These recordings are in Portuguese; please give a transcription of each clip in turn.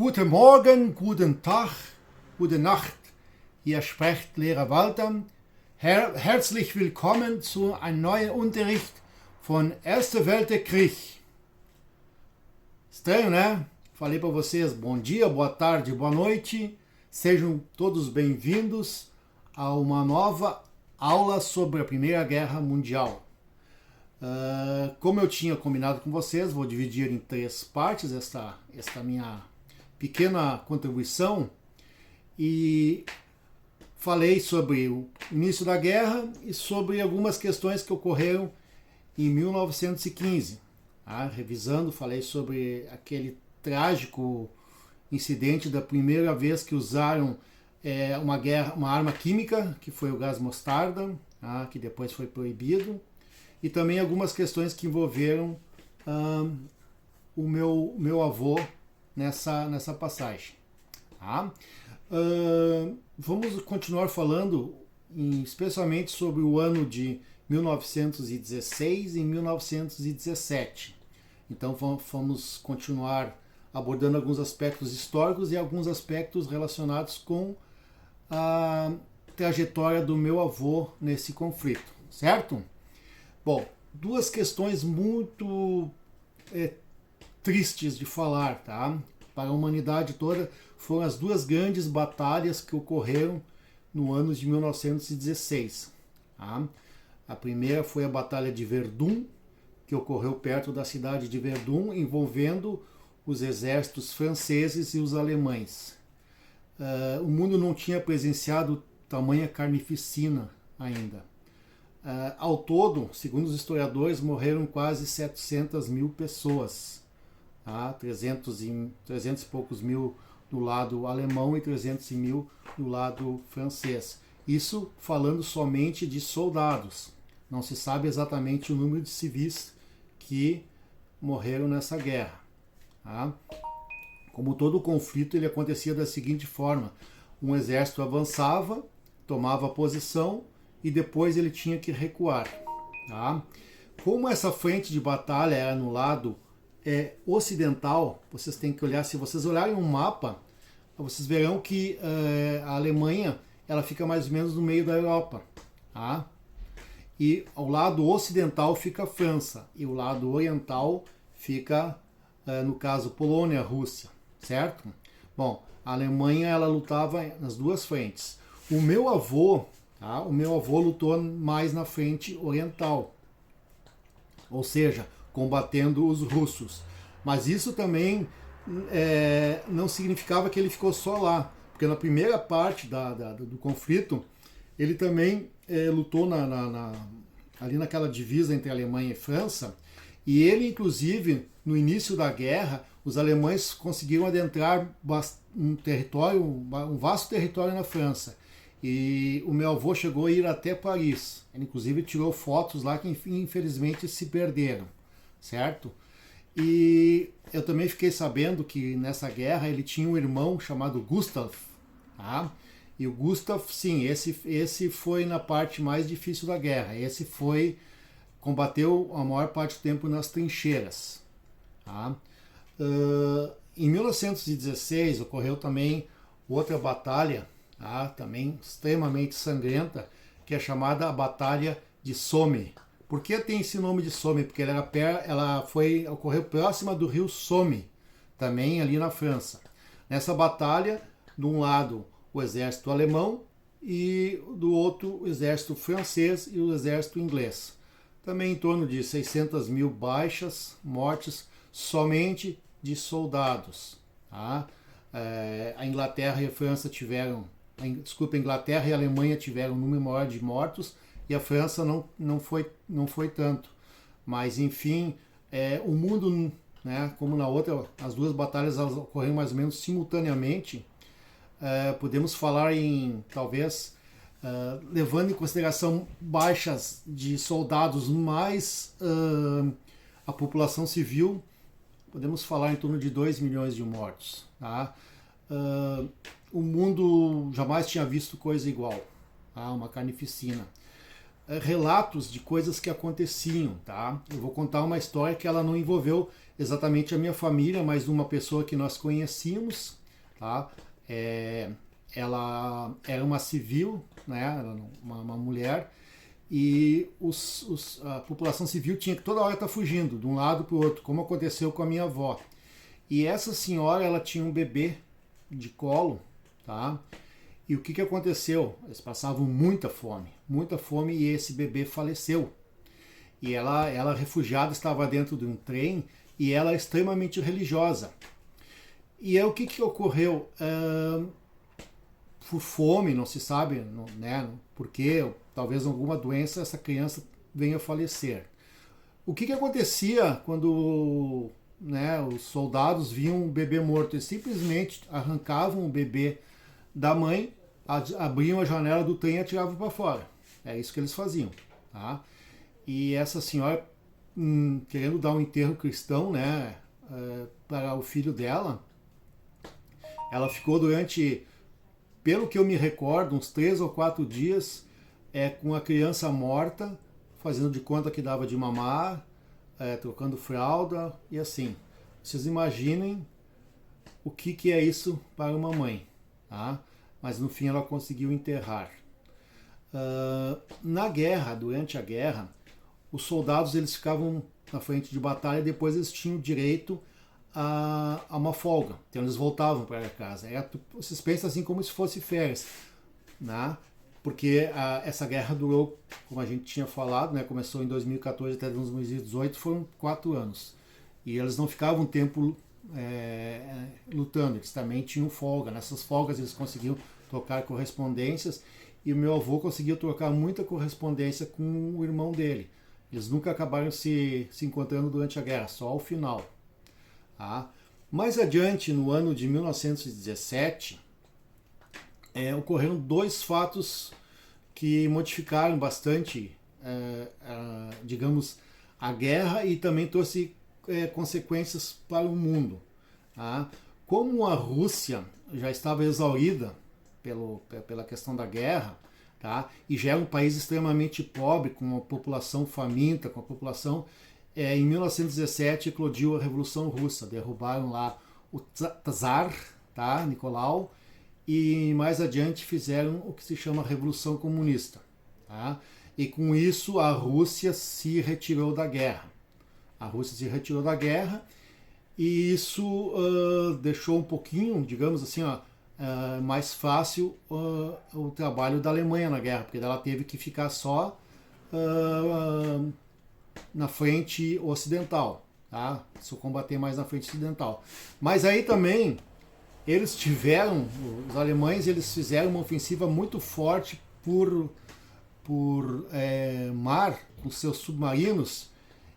Guten Morgen, guten Tag, gute Nacht. Hier spricht Lehrer Walter. Herzlich willkommen zu einem neuen Unterricht von Erste Weltkrieg. Estranho, né? Falei para vocês bom dia, boa tarde, boa noite. Sejam todos bem-vindos a uma nova aula sobre a Primeira Guerra Mundial. Como eu tinha combinado com vocês, vou dividir em 3 partes esta minha pequena contribuição e falei sobre o início da guerra e sobre algumas questões que ocorreram em 1915. Revisando, falei sobre aquele trágico incidente da primeira vez que usaram uma arma química, que foi o gás mostarda, que depois foi proibido, e também algumas questões que envolveram o meu avô nessa passagem. Vamos continuar falando especialmente sobre o ano de 1916 e 1917. Então vamos continuar abordando alguns aspectos históricos e alguns aspectos relacionados com a trajetória do meu avô nesse conflito, certo? Bom, 2 questões muito tristes de falar, tá? Para a humanidade toda, foram as 2 grandes batalhas que ocorreram no ano de 1916. Tá? A primeira foi a Batalha de Verdun, que ocorreu perto da cidade de Verdun, envolvendo os exércitos franceses e os alemães. O mundo não tinha presenciado tamanha carnificina ainda. Ao todo, segundo os historiadores, morreram quase 700 mil pessoas. 300 e poucos mil do lado alemão e 300 mil do lado francês. Isso falando somente de soldados. Não se sabe exatamente o número de civis que morreram nessa guerra. Como todo conflito, ele acontecia da seguinte forma: um exército avançava, tomava posição e depois ele tinha que recuar. Como essa frente de batalha era no lado ocidental, vocês têm que olhar, se vocês olharem um mapa, vocês verão que a Alemanha ela fica mais ou menos no meio da Europa. E ao lado ocidental fica a França, e o lado oriental fica, no caso, Polônia, Rússia, certo? Bom, a Alemanha ela lutava nas 2 frentes. O meu avô lutou mais na frente oriental, ou seja, combatendo os russos. Mas isso também não significava que ele ficou só lá, porque na primeira parte do conflito ele também lutou ali naquela divisa entre Alemanha e França, e ele, inclusive, no início da guerra, os alemães conseguiram adentrar um vasto território na França. E o meu avô chegou a ir até Paris. Ele, inclusive, tirou fotos lá que, infelizmente, se perderam, certo? E eu também fiquei sabendo que nessa guerra ele tinha um irmão chamado Gustav. E o Gustav, sim, esse foi na parte mais difícil da guerra. Combateu a maior parte do tempo nas trincheiras. Em 1916 ocorreu também outra batalha, também extremamente sangrenta, que é chamada a Batalha de Somme. Por que tem esse nome de Somme? Porque ela ocorreu próxima do rio Somme, também ali na França. Nessa batalha, de um lado o exército alemão e do outro o exército francês e o exército inglês. Também em torno de 600 mil baixas, mortes somente de soldados. A Inglaterra e a França a Inglaterra e a Alemanha tiveram um número maior de mortos e a França não foi tanto. Mas, enfim, o mundo, como na outra, as 2 batalhas elas ocorreram mais ou menos simultaneamente. Podemos falar em, talvez, levando em consideração baixas de soldados mais a população civil, podemos falar em torno de 2 milhões de mortos. O mundo jamais tinha visto coisa igual, uma carnificina. Relatos de coisas que aconteciam, tá? Eu vou contar uma história que ela não envolveu exatamente a minha família, mas uma pessoa que nós conhecíamos, tá? Ela era uma civil, né? Uma mulher, e a população civil tinha que toda hora estar fugindo de um lado para o outro, como aconteceu com a minha avó. E essa senhora, ela tinha um bebê de colo, tá? E o que aconteceu? Eles passavam muita fome, e esse bebê faleceu. E ela refugiada, estava dentro de um trem, e ela é extremamente religiosa. E aí o que ocorreu? Por fome, não se sabe, né, porque talvez alguma doença essa criança venha a falecer. O que acontecia quando, né, os soldados viam um bebê morto? Eles simplesmente arrancavam o bebê da mãe, abriam a janela do trem e atiravam para fora. É isso que eles faziam. Tá? E essa senhora, querendo dar um enterro cristão, né, para o filho dela, ela ficou durante, pelo que eu me recordo, uns 3 ou 4 dias com a criança morta, fazendo de conta que dava de mamar, trocando fralda e assim. Vocês imaginem o que é isso para uma mãe. Tá? Mas no fim ela conseguiu enterrar. Na guerra, durante a guerra, os soldados eles ficavam na frente de batalha e depois eles tinham direito a uma folga. Então eles voltavam para casa. Vocês pensam assim como se fosse férias, né? Porque essa guerra durou, como a gente tinha falado, né? Começou em 2014 até 2018, foram 4 anos. E eles não ficavam um tempo lutando, eles também tinham folga. Nessas folgas eles conseguiam trocar correspondências e o meu avô conseguiu trocar muita correspondência com o irmão dele. Eles nunca acabaram se encontrando durante a guerra, só ao final. Tá? Mais adiante, no ano de 1917, ocorreram 2 fatos que modificaram bastante, digamos, a guerra e também trouxe consequências para o mundo. Tá? Como a Rússia já estava exaurida pela questão da guerra, tá? E já era um país extremamente pobre, com uma população faminta, com a população... em 1917 eclodiu a Revolução Russa, derrubaram lá o Tsar, tá? Nicolau, e mais adiante fizeram o que se chama Revolução Comunista. Tá? E com isso a Rússia se retirou da guerra. E isso deixou um pouquinho, digamos assim, mais fácil o trabalho da Alemanha na guerra, porque ela teve que ficar só na frente ocidental, tá? Se combater mais na frente ocidental. Mas aí também os alemães eles fizeram uma ofensiva muito forte por mar com seus submarinos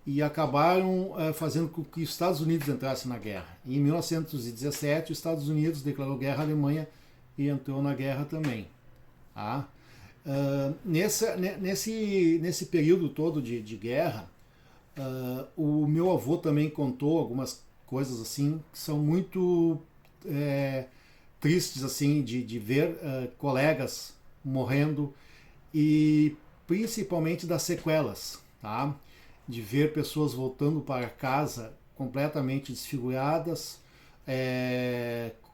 e acabaram fazendo com que os Estados Unidos entrassem na guerra. E em 1917 os Estados Unidos declarou guerra à Alemanha e entrou na guerra também. Tá? Nesse período todo de guerra, o meu avô também contou algumas coisas assim que são muito tristes assim de ver colegas morrendo e principalmente das sequelas, tá? De ver pessoas voltando para casa completamente desfiguradas.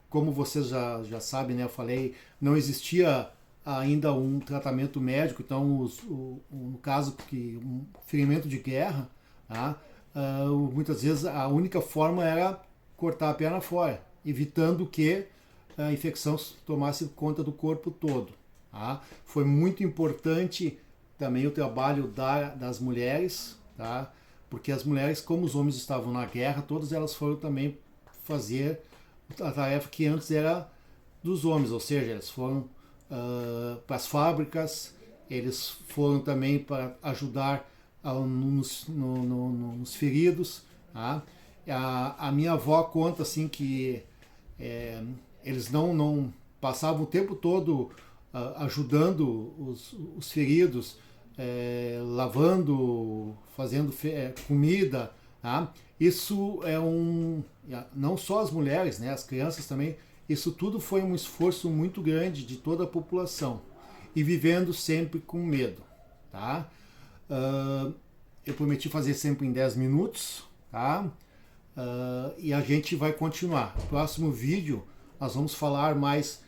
Como vocês já sabem, né, eu falei, não existia ainda um tratamento médico, então no caso que um ferimento de guerra, tá? Muitas vezes a única forma era cortar a perna fora, evitando que a infecção tomasse conta do corpo todo. Tá? Foi muito importante também o trabalho das mulheres, tá? Porque as mulheres, como os homens estavam na guerra, todas elas foram também fazer a tarefa que antes era dos homens, ou seja, eles foram para as fábricas, eles foram também para ajudar nos feridos. Tá? A minha avó conta assim que eles não passavam o tempo todo ajudando os feridos, lavando, fazendo comida. Tá? Isso não só as mulheres, né, as crianças também, isso tudo foi um esforço muito grande de toda a população e vivendo sempre com medo. Tá? Eu prometi fazer sempre em 10 minutos. Tá? e a gente vai continuar. No próximo vídeo nós vamos falar mais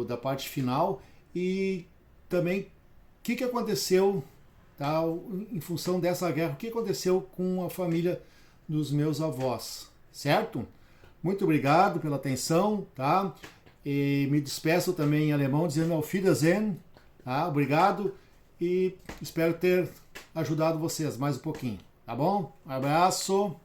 da parte final e também o que aconteceu, tá, em função dessa guerra, o que aconteceu com a família dos meus avós, certo? Muito obrigado pela atenção, tá? E me despeço também em alemão dizendo Auf Wiedersehen, tá? Obrigado e espero ter ajudado vocês mais um pouquinho, tá bom? Um abraço!